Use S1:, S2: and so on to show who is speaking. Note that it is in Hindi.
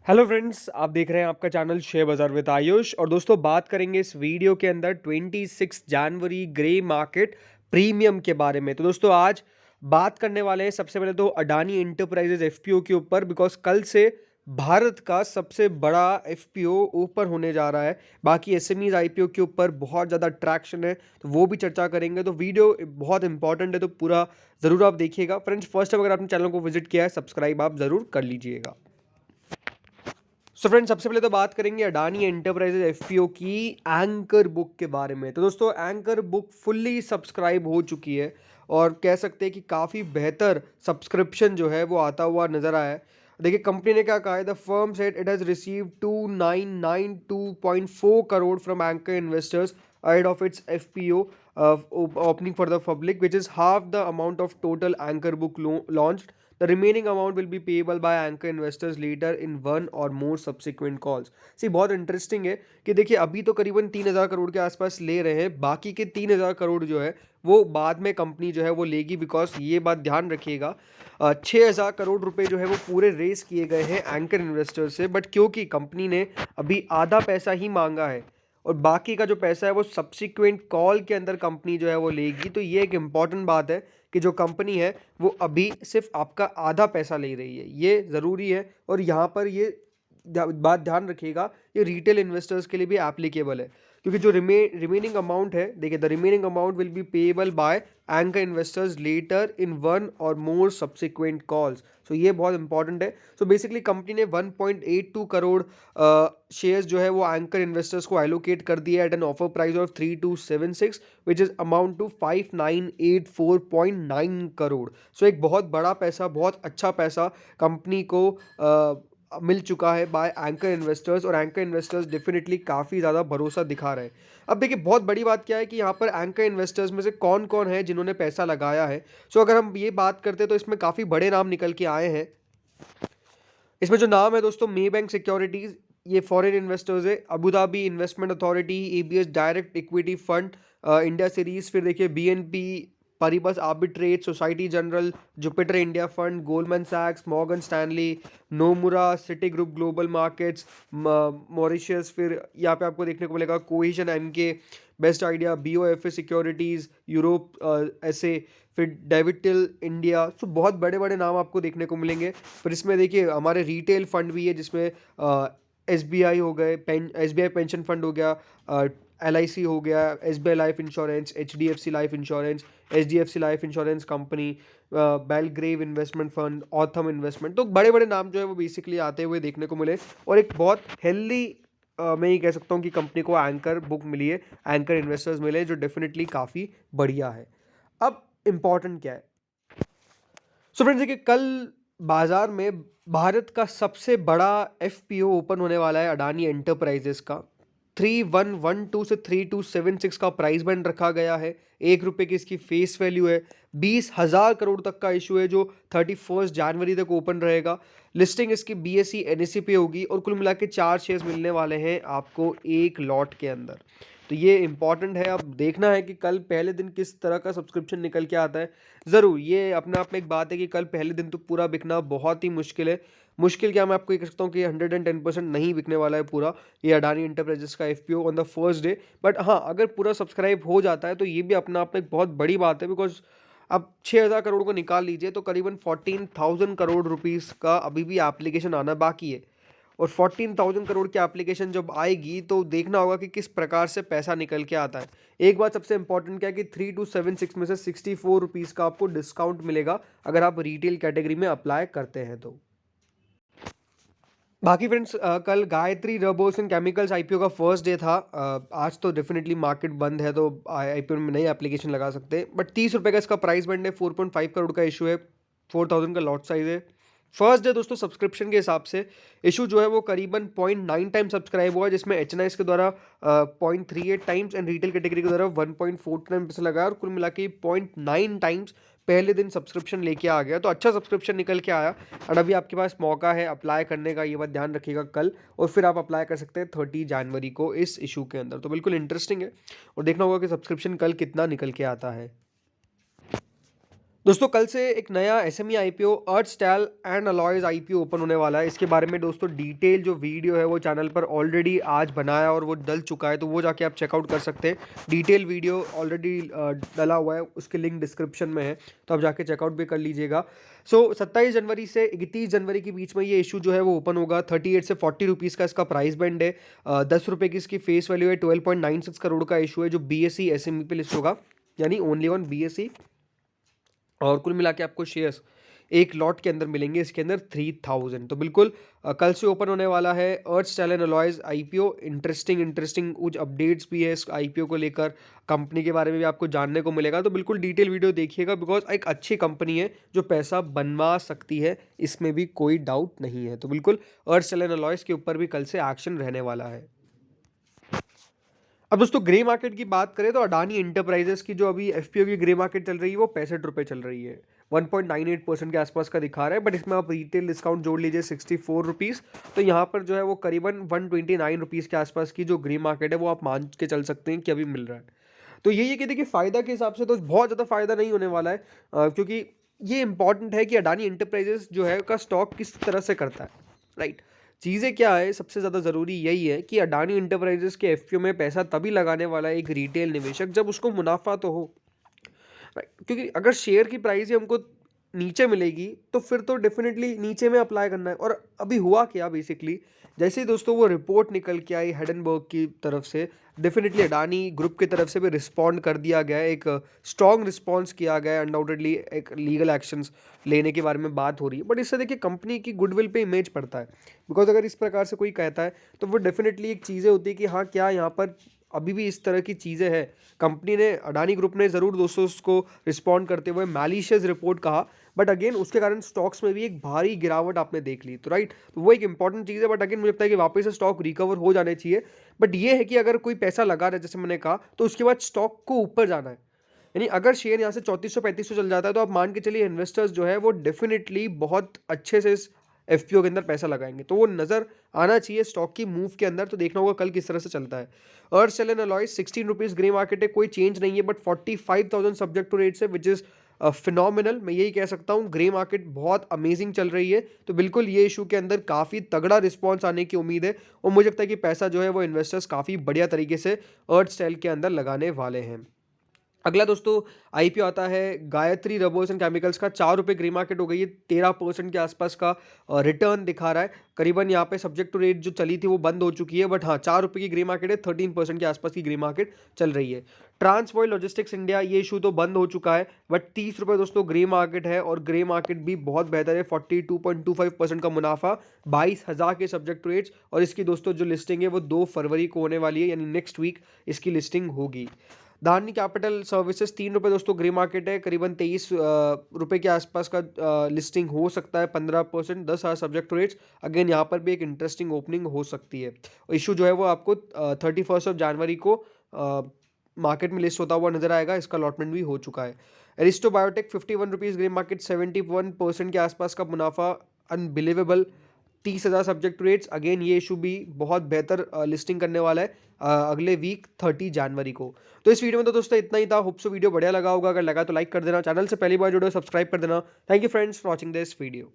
S1: हेलो फ्रेंड्स, आप देख रहे हैं आपका चैनल शेयर बाजार विद आयुष। और दोस्तों, बात करेंगे इस वीडियो के अंदर 26 जनवरी ग्रे मार्केट प्रीमियम के बारे में। तो दोस्तों, आज बात करने वाले हैं सबसे पहले तो अडानी एंटरप्राइजेज एफपीओ के ऊपर, बिकॉज कल से भारत का सबसे बड़ा एफपीओ ओपन होने जा रहा है। बाकी एसएमईज आईपीओ के ऊपर बहुत ज़्यादा ट्रैक्शन है, तो वो भी चर्चा करेंगे। तो वीडियो बहुत इंपॉर्टेंट है, तो पूरा ज़रूर आप देखिएगा। फ्रेंड्स, फर्स्ट टाइम अगर आपने चैनल को विजिट किया है, सब्सक्राइब आप ज़रूर कर लीजिएगा। सो फ्रेंड्स, सबसे पहले तो बात करेंगे अडानी एंटरप्राइजेज एफपीओ की एंकर बुक के बारे में। तो दोस्तों, एंकर बुक फुल्ली सब्सक्राइब हो चुकी है और कह सकते हैं कि काफ़ी बेहतर सब्सक्रिप्शन जो है वो आता हुआ नजर आया है। देखिए, कंपनी ने क्या कहा है, the firm said it has receive 2992.4 crore from anchor investors ahead of its FPO opening for the public, which is half the amount of total anchor book launched. The remaining amount will be payable by anchor investors later in one or more subsequent calls. सी बहुत इंटरेस्टिंग है कि देखिए, अभी तो करीबन 3000 करोड़ के आसपास ले रहे हैं, बाकी के 3000 करोड़ जो है वो बाद में कंपनी जो है वो लेगी। बिकॉज ये बात ध्यान रखिएगा, 6000 करोड़ रुपए जो है वो पूरे रेस किए गए हैं एंकर इन्वेस्टर से, बट क्योंकि कंपनी ने अभी आधा पैसा ही मांगा है और बाकी का जो पैसा है वो सब्सिक्वेंट कॉल के अंदर कंपनी जो है वो लेगी, तो ये एक इम्पॉर्टेंट बात है कि जो कंपनी है वो अभी सिर्फ आपका आधा पैसा ले रही है। ये ज़रूरी है और यहाँ पर ये बात ध्यान रखिएगा, ये रिटेल इन्वेस्टर्स के लिए भी एप्लीकेबल है। क्योंकि जो रिमेनिंग अमाउंट है, देखिए, the remaining amount will be payable by anchor investors later in one or more subsequent calls. सो ये बहुत इंपॉर्टेंट है। सो बेसिकली कंपनी ने 1.82 करोड़ शेयर्स जो है वो एंकर इन्वेस्टर्स को एलोकेट कर दिया at an offer price of 3276, which is amount to 5984.9 crore. So एक बहुत बड़ा पैसा, बहुत अच्छा पैसा कंपनी को मिल चुका है बाय एंकर इन्वेस्टर्स, और एंकर इन्वेस्टर्स डेफिनेटली काफ़ी ज़्यादा भरोसा दिखा रहे हैं। अब देखिए, बहुत बड़ी बात क्या है कि यहाँ पर एंकर इन्वेस्टर्स में से कौन कौन है जिन्होंने पैसा लगाया है। सो अगर हम ये बात करते हैं तो इसमें काफ़ी बड़े नाम निकल के आए हैं। इसमें जो नाम है दोस्तों, मे बैंक सिक्योरिटीज़, ये फॉरेन इन्वेस्टर्स है। Abu Dhabi investment authority, ABS direct equity fund India series, फिर देखिए BNP Paribas arbitrage, Societe Generale, Jupiter India fund, Goldman सैक्स, Morgan Stanley, Nomura, Citigroup global markets, Mauritius, फिर यहाँ पे आपको देखने को मिलेगा Cohesion MK, best idea, BofA securities, Europe ऐसे, फिर डेविटिल इंडिया। सो बहुत बड़े बड़े नाम आपको देखने को मिलेंगे। फिर इसमें देखिए हमारे रिटेल फंड भी है, जिसमें एसबीआई हो गए, एसबीआई पेंशन फंड हो गया, एलआईसी हो गया, SBI life insurance, HDFC life insurance, HDFC life insurance company, Belgrave investment fund, Autham investment. तो बड़े बड़े नाम जो है वो बेसिकली आते हुए देखने को मिले और एक बहुत हेल्दी, मैं ये कह सकता हूँ कि कंपनी को एंकर बुक मिली है, एंकर इन्वेस्टर्स मिले, जो डेफिनेटली काफ़ी बढ़िया है। अब इम्पॉर्टेंट क्या है, सो फ्रेंड्स देखिए, कल बाजार में भारत का सबसे बड़ा एफपीओ ओपन होने वाला है अडानी एंटरप्राइजेस का। 3112 से 3276 का प्राइस बैंड रखा गया है। ₹1 की इसकी फेस वैल्यू है। 20,000 करोड़ तक का इशू है, जो 31 जनवरी तक ओपन रहेगा। लिस्टिंग इसकी बीएसई एनएसई पे होगी और कुल मिला के 4 शेयर्स मिलने वाले हैं आपको एक लॉट के अंदर। तो ये इंपॉर्टेंट है। अब देखना है कि कल पहले दिन किस तरह का सब्सक्रिप्शन निकल के आता है। ज़रूर ये अपने आप में एक बात है कि कल पहले दिन तो पूरा बिकना बहुत ही मुश्किल है। मुश्किल क्या, मैं आपको ये कह सकता हूँ कि 110% नहीं बिकने वाला है पूरा ये अडानी एंटरप्राइजेस का FPO on the first day. But हाँ, अगर पूरा सब्सक्राइब हो जाता है तो ये भी अपना आप में एक बहुत बड़ी बात है। बिकॉज अब 6000 करोड़ को निकाल लीजिए तो करीबन 14,000 करोड़ रुपीज़ का अभी भी एप्लीकेशन आना बाकी है। और 14,000 करोड़ की एप्लीकेशन जब आएगी तो देखना होगा कि किस प्रकार से पैसा निकल के आता है। एक बात सबसे इंपॉर्टेंट क्या है कि 3276 में से 64 रुपीज़ का आपको डिस्काउंट मिलेगा अगर आप रिटेल कैटेगरी में अप्लाई करते हैं तो। बाकी फ्रेंड्स, कल Gayatri rubbers and chemicals IPO का फर्स्ट डे था। आज तो डेफिनेटली मार्केट बंद है, तो आईपीओ में नई एप्लीकेशन लगा सकते हैं। बट 30 रुपये का इसका प्राइस बैंड है, 4.5 करोड़ का इशू है, 4000 का लॉट साइज है। फर्स्ट डे दोस्तों, सब्सक्रिप्शन के हिसाब से इशू जो है वो करीबन 0.9 टाइम सब्सक्राइब हुआ है, जिसमें एचएनआईएस के द्वारा 0.38 टाइम्स एंड रिटेल कैटेगरी के द्वारा 1.4 टाइम पैसा लगा, और कुल मिला के 0.9 टाइम्स पहले दिन सब्सक्रिप्शन लेके आ गया। तो अच्छा सब्सक्रिप्शन निकल के आया और अभी आपके पास मौका है अप्लाई करने का, ये बात ध्यान रखिएगा कल। और फिर आप अप्लाई कर सकते हैं 30 जनवरी को इस इशू के अंदर। तो बिल्कुल इंटरेस्टिंग है और देखना होगा कि सब्सक्रिप्शन कल कितना निकल के आता है। दोस्तों कल से एक नया SME IPO earth style and alloys IPO open होने वाला है। इसके बारे में दोस्तों डिटेल जो वीडियो है वो चैनल पर ऑलरेडी आज बनाया और वो डल चुका है, तो वो जाके आप चेकआउट कर सकते हैं। डिटेल वीडियो ऑलरेडी डला हुआ है, उसकी लिंक डिस्क्रिप्शन में है, तो आप जाके चेकआउट भी कर लीजिएगा। 27 जनवरी से 31 जनवरी के बीच में ये इशू जो है वो ओपन होगा। 38 से 40 रुपीज़ का इसका प्राइस बैंड है। 10 रुपये की इसकी फेस वैल्यू है। 12.96 करोड़ का इशू है जो BSE एसएमई पे लिस्ट होगा, यानी ओनली ऑन BSE। और कुल मिला के आपको शेयर्स एक लॉट के अंदर मिलेंगे, इसके अंदर 3000। तो बिल्कुल कल से ओपन होने वाला है Arth style and alloys IPO. Interesting कुछ अपडेट्स भी है इस आईपीओ को लेकर, कंपनी के बारे में भी आपको जानने को मिलेगा। तो बिल्कुल डिटेल वीडियो देखिएगा, बिकॉज एक अच्छी कंपनी है जो पैसा बनवा सकती है, इसमें भी कोई डाउट नहीं है। तो बिल्कुल अर्थ स्टाइल एंड अलॉयज के ऊपर भी कल से एक्शन रहने वाला है। अब दोस्तों ग्रे मार्केट की बात करें तो अडानी इंटरप्राइजेस की जो अभी एफपीओ की ग्रे मार्केट चल रही है वो 65 रुपये चल रही है। 1.98% के आसपास का दिखा रहा है, बट इसमें आप रिटेल डिस्काउंट जोड़ लीजिए 64 रुपीज़, तो यहाँ पर जो है वो करीबन 129 रुपीज़ के आसपास की जो ग्रे मार्केट है वो आप मान के चल सकते हैं कि अभी मिल रहा है। तो यही है कि देखिए फ़ायदा के हिसाब से तो बहुत ज़्यादा फ़ायदा नहीं होने वाला है, क्योंकि ये इंपॉर्टेंट है कि अडानी इंटरप्राइजेस जो है का स्टॉक किस तरह से करता है, राइट। चीज़ें क्या है, सबसे ज़्यादा ज़रूरी यही है कि अडानी इंटरप्राइजेस के एफपीओ में पैसा तभी लगाने वाला है एक रिटेल निवेशक जब उसको मुनाफा तो हो, राइट। क्योंकि अगर शेयर की प्राइस ही हमको नीचे मिलेगी तो फिर तो डेफिनेटली नीचे में अप्लाई करना है। और अभी हुआ क्या बेसिकली, जैसे ही दोस्तों वो रिपोर्ट निकल के आई हेडनबर्ग की तरफ से, डेफिनेटली अडानी ग्रुप की तरफ से भी रिस्पॉन्ड कर दिया गया है, एक स्ट्रॉन्ग रिस्पॉन्स किया गया है। अनडाउटेडली एक लीगल एक्शंस लेने के बारे में बात हो रही है, बट इससे देखिए कंपनी की गुडविल पे इमेज पड़ता है। बिकॉज अगर इस प्रकार से कोई कहता है तो वो डेफिनेटली एक चीज़ें होती है कि हाँ क्या यहाँ पर अभी भी इस तरह की चीज़ें हैं। कंपनी ने, अडानी ग्रुप ने ज़रूर दोस्तों उसको रिस्पॉन्ड करते हुए मैलिशियस रिपोर्ट कहा, बट अगेन उसके कारण स्टॉक्स में भी एक भारी गिरावट आपने देख ली, तो राइट, तो वो एक इंपॉर्टेंट चीज़ है। बट अगेन मुझे लगता है कि वापस से स्टॉक रिकवर हो जाने चाहिए। बट ये है कि अगर कोई पैसा लगा रहा है जैसे मैंने कहा, तो उसके बाद स्टॉक को ऊपर जाना है। यानी अगर शेयर यहाँ से 3400-3500 चल जाता है तो आप मान के चलिए इन्वेस्टर्स जो है वो डेफिनेटली बहुत अच्छे से इस एफपीओ के अंदर पैसा लगाएंगे, तो वो नज़र आना चाहिए स्टॉक की मूव के अंदर। तो देखना होगा कल किस तरह से चलता है। Arth sale and alloys 16 rupees grey market है, कोई चेंज नहीं है, बट 45,000 सब्जेक्ट टू रेट से, विच इज़ फिनोमिनल। मैं यही कह सकता हूँ, ग्रे मार्केट बहुत अमेजिंग चल रही है। तो बिल्कुल ये इशू के अंदर काफ़ी तगड़ा रिस्पॉन्स आने की उम्मीद है, और मुझे लगता है कि पैसा जो है वो इन्वेस्टर्स काफ़ी बढ़िया तरीके से अर्थ सेल के अंदर लगाने वाले हैं। अगला दोस्तों आईपीओ आता है गायत्री रबर्स एंड केमिकल्स का। 4 रुपये ग्रे मार्केट हो गई है, 13% के आसपास का रिटर्न दिखा रहा है। करीबन यहाँ पे सब्जेक्ट टू रेट जो चली थी वो बंद हो चुकी है, बट हाँ 4 रुपये की ग्रे मार्केट है, 13% के आसपास की ग्रे मार्केट चल रही है। ट्रांसवॉयल लॉजिस्टिक्स इंडिया, ये इशू तो बंद हो चुका है, बट 30 रुपये दोस्तों ग्रे मार्केट है, और ग्रे मार्केट भी बहुत बेहतर है। 42.25% का मुनाफा, 22,000 के सब्जेक्ट टू रेट्स, और इसकी दोस्तों जो लिस्टिंग है वो 2 फरवरी को होने वाली है, यानी नेक्स्ट वीक इसकी लिस्टिंग होगी। धानी कैपिटल सर्विसेज 3 रुपये दोस्तों ग्रे मार्केट है, करीबन 23 रुपये के आसपास का लिस्टिंग हो सकता है। 15%, 10,000 सब्जेक्ट टू रेट्स। अगेन यहाँ पर भी एक इंटरेस्टिंग ओपनिंग हो सकती है। इशू जो है वो आपको 31 जनवरी को मार्केट में लिस्ट होता हुआ नजर आएगा, इसका अलॉटमेंट भी हो चुका है। Aristo biotech 51 rupees grey market, 71% के आसपास का मुनाफा, अनबिलीवेबल। 30,000 subject rates. अगेन ये इशू भी बहुत बेहतर लिस्टिंग करने वाला है अगले वीक 30 जनवरी को। तो इस वीडियो में तो दोस्तों इतना ही था। होप सो वीडियो बढ़िया लगा होगा, अगर लगा तो लाइक कर देना, चैनल से पहली बार जुड़े हो सब्सक्राइब कर देना। Thank you friends for watching this video.